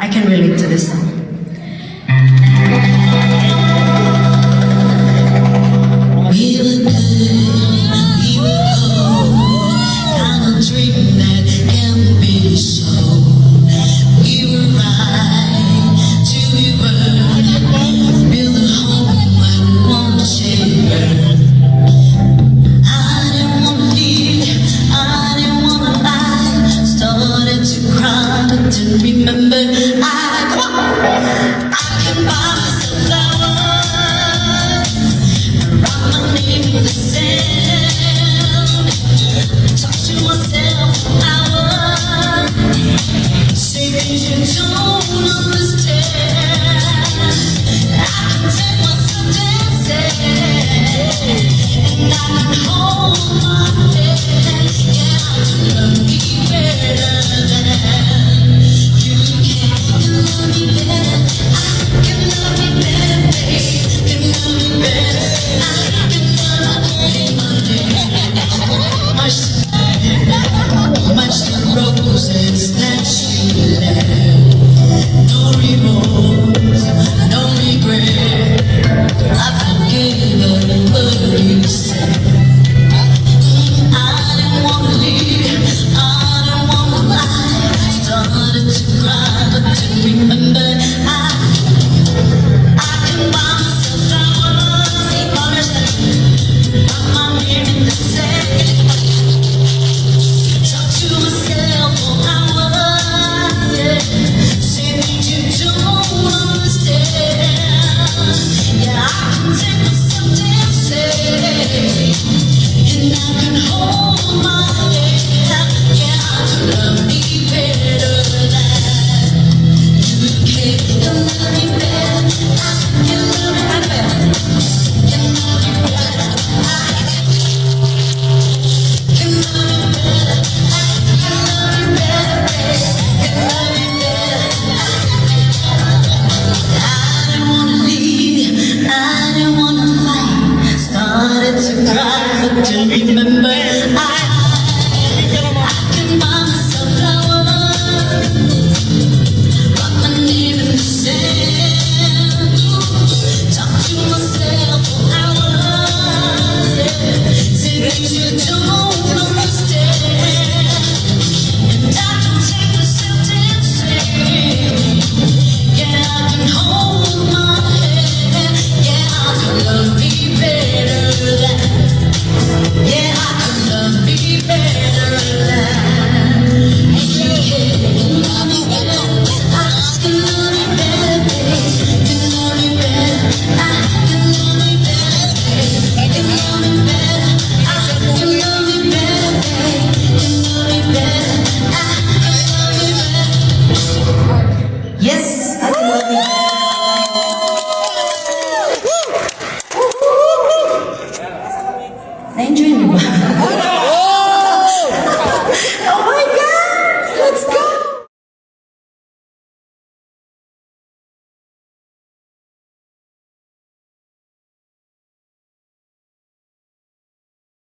I can relate to this song. We were good, we were gold, and a dream that can be so. We were right till we were, build a home and one chamber. I didn't wanna leave, I didn't wanna lie, started to cry but didn't remember. I can buy myself flowers, write my name in the sand, talk to myself for hours, say things you don't understand. I can take myself dancing, and I can hold my head. Yeah, I can love me better than you can. You love me better, I can love me better, babe. Can love me better, I can love me much the roses that you left. No remorse, no regret. I forgave every word you said. I didn't wanna leave, I didn't wanna lie, started to cry but didn't remember. I can buy myself flowers, write my name in the sand, talk to myself for hours, yeah. Say things you don't understand. Yeah, I can take myself dancing, and I can hold my head. Yeah, I can love me better than you can. You love me better, I can love me better. You love me better, I can love me better. I can love me better, babe. Can love me better. I didn't wanna leave, I didn't wanna fight, started to cry but didn't remember. I can buy myself flowers, write my name in the sand, talk to myself for hours, yeah. Say things you don't understand, and I can take myself dancing. Yeah, I can hold my head. Yeah, I can love me better than. Yeah, I can love me better than you can. Love me better, I can love me better, babe. Can love me better, I can love me better, babe. Can love me better, I can love me better, babe. Can love me better, I can love me better. Yes, I can love you. Na-enjoy niyo ba? Oh my God! Let's go!